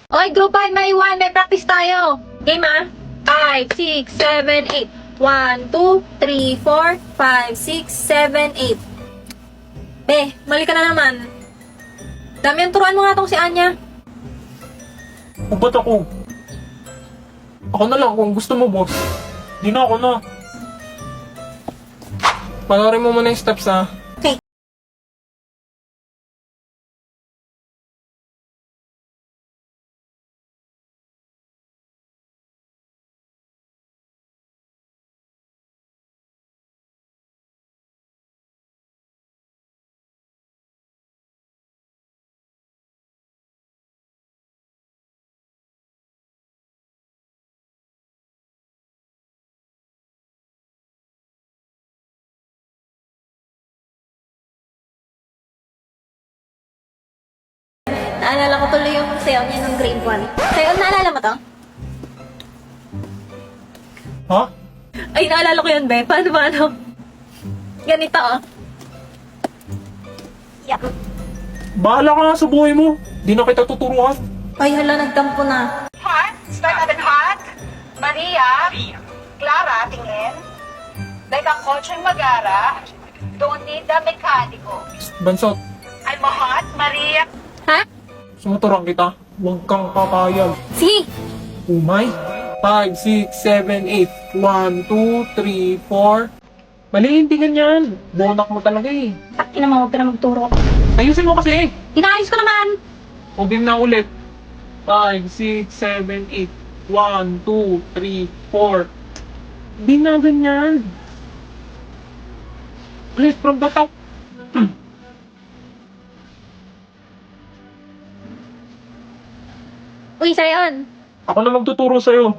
Oy, group 5, may 1, may practice tayo. Game ah? 5, 6, 7, 8. 1, 2, 3, 4, 5, 6, 7, 8. Be, mali ka na naman. Damian, turuan mo nga tong si Anya. O ba't ako? Ako na lang kung gusto mo, boss. Di na ako na. Panoorin mo muna yung steps, ha? Okay. Naalala ko tuloy yung sayaw niya nung grade 1. Sayaw, naalala mo to? Ha? Ay, naalala ko yun, Be. Paano ba, ano? Ganito, oh. Yeah. Bahala ka nga sa buhay mo. Di na kita tuturuan. Ay, hala, nagtampo na. Hot? Start natin hot? Maria? Clara, tingin? Like ang kotseng magara, don't need the mekaniko. Bansot, I'm a hot, Maria. Ha? sumuturang kita. Huwag kang papayag. Sige. Umay. 5, 6, 7, 8. 1, 2, 3, 4. Mali, hindi ganyan. Bonak mo talaga eh. Takin naman, huwag ka na magturo. Ayusin mo kasi. Inaayos ko naman. Ubim na ulit. 5, 6, 7, 8. 1, 2, 3, 4. Hindi na ganyan. Please, from the top. Uy, Sayon. Ako na magtuturo sa'yo.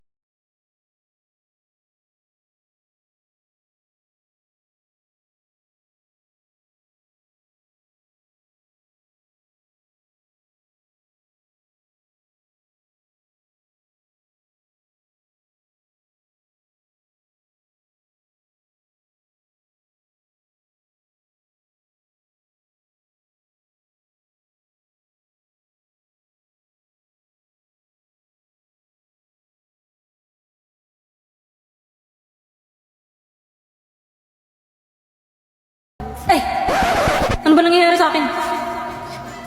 Ay! Ano ba nangyayari sa akin?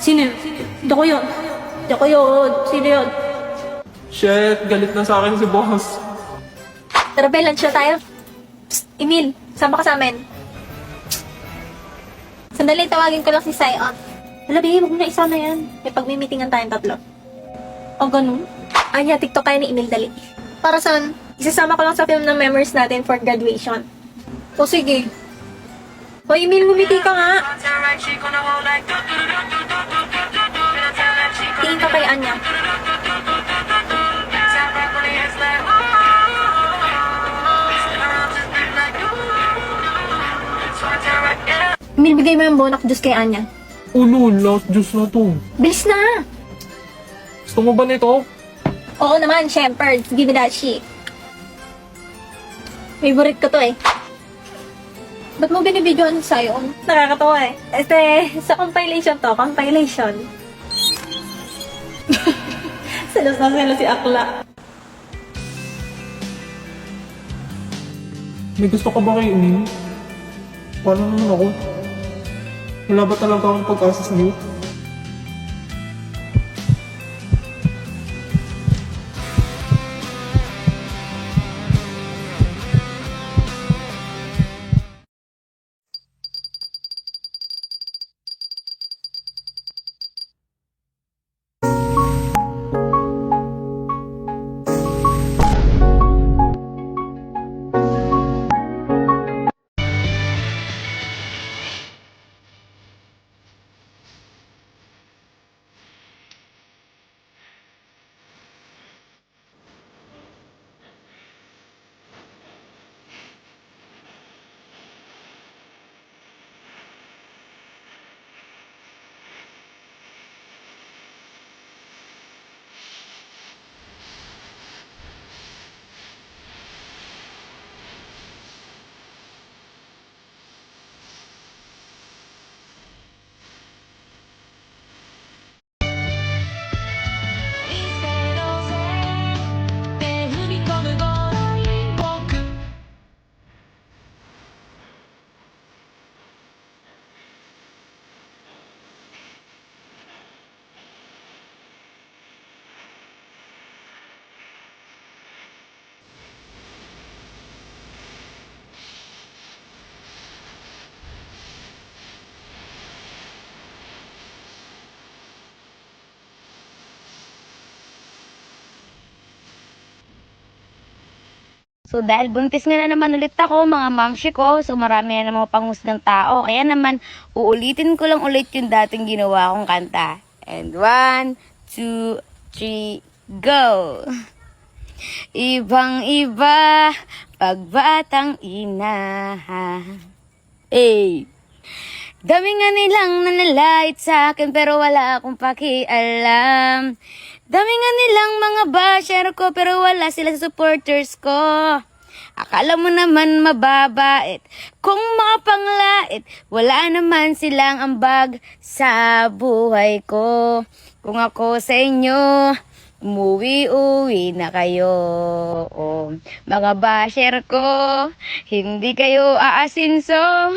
Sino yun? Hindi ko yun. Hindi ko yun. Sino yun? Shit, galit na sa akin si boss. Tara, Bel, lunch na tayo. Psst, Emil, sama ka sa amin. Sandali, tawagin ko lang si Sayon. Wala, babe, huwag mo na isama yan. May pagmimitingan tayong tatlo. O, ganun? Anya, TikTok tayo ni Emil, dali. Para saan? Isasama ko lang sa film ng memories natin for graduation. O, sige. O, Emil, ngumiti ka nga. Tingin ka kay Anya. Emil, bigay mo yung bonak juice kay Anya. Ulo, last juice na to. Bilis na! Gusto mo ba nito? Oo naman, syempre. Give me that shit. Favorite ko to eh. Ba't mo binibidyoan sa'yo? Nakakatawa eh. Sa compilation to, compilation. Salos na salos si Akla. May gusto ka ba kay Emil? Paano naman ako? Wala ba talaga akong pag-asa sa iyo? So, dahil buntis nga na naman ulit ako, mga mamshi ko, so marami na namang panghusgang tao. Kaya naman, uulitin ko lang ulit yung dating ginawa kong kanta. And 1, 2, 3, go! Ibang-iba, pagbatang ina. Hey! Dami nga nilang nanlalait sa akin pero wala akong pakialam. Dami nga nilang mga basher ko pero wala sila sa supporters ko. Akala mo naman mababait, kung mapanglait, wala naman silang ambag sa buhay ko. Kung ako sa inyo, umuwi-uwi na kayo. Oh, mga basher ko, hindi kayo aasinso.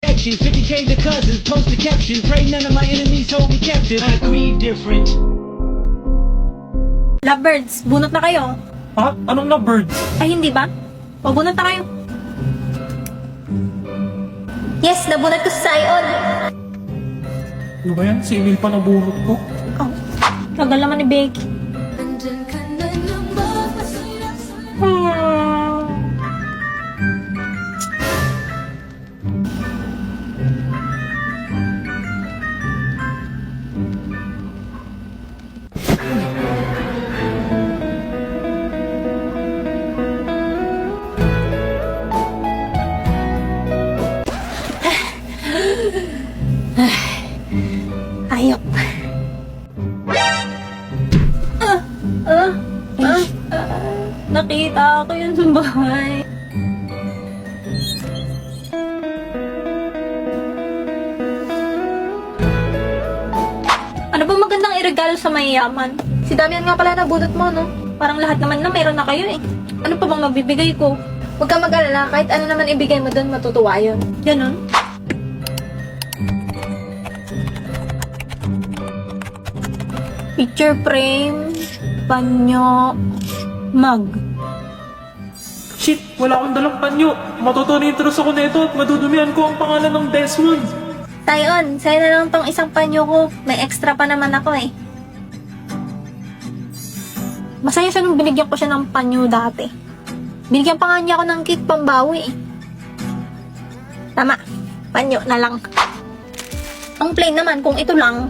Action, 50K to cousins, post the caption. Pray none of my enemies hold me captive. I agree different. Lovebirds, bunot na kayo. Ha? Anong na birds? Ay, hindi ba? O, bunot na kayo. Yes, nabunot ko si Sion. Ano ba yan? Si Emil pa nabunot ko. Oh, tagal naman ni Becky. Ayok. Nakita ko yun sa bahay. Ano ba magandang iregalo sa mayayaman? Si Damian nga pala nabudot mo, no? Parang lahat naman na meron na kayo eh. Ano pa bang mabibigay ko? Huwag kang mag-alala, kahit ano naman ibigay mo doon, matutuwa yun. Ganon? Picture frame, panyo, mug. Shit! Wala akong dalang panyo. Matutunitros ako nito at madudumihan ko ang pangalan ng Desmond. Tayon, sa'yo na lang tong isang panyo ko. May extra pa naman ako eh. Masaya siya nung binigyan ko siya ng panyo dati. Binigyan pa nga niya ako ng cake pambawi eh. Tama, panyo na lang. Ang plain naman, kung ito lang,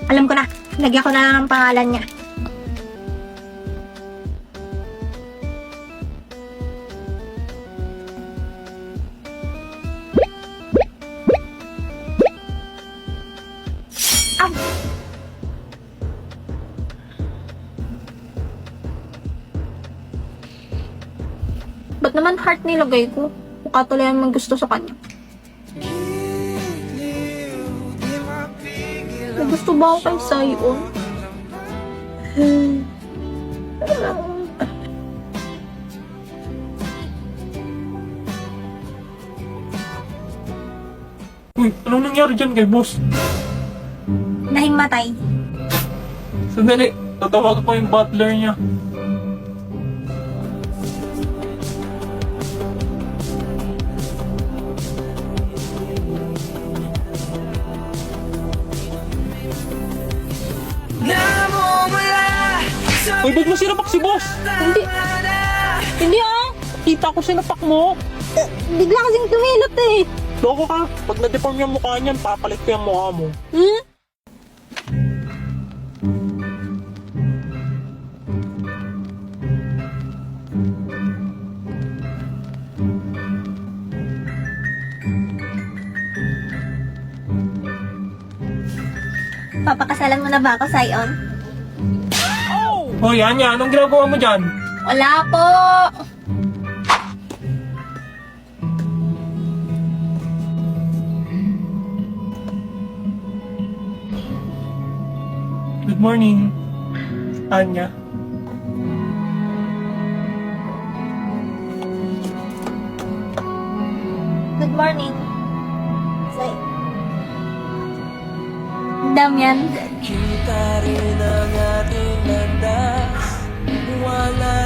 alam ko na, lagyan ko na lang ang pangalan niya. Ah! Ba't naman heart nilagay ko? Mukha tuloy ang gusto sa kanya. May gusto ba ako kay Sion? Uy, anong nangyari dyan kay boss? Nahimatay. Sandali, tatawagan ko yung butler niya. Uy, ba't mo sinapak si boss? Hindi. Hindi ah. Kita ko sinapak mo. Bigla kasing tumilot eh. Loko ka. Pag na-deform yung mukha niyan, papalit ko yung mukha mo. Hmm? Papakasalan mo na ba ako, Sion? Hoy, Anya, anong ginagawa mo dyan? Wala po. Good morning, Anya. Good morning. Say. Dam yan. Kita rin ang ating landas. Wala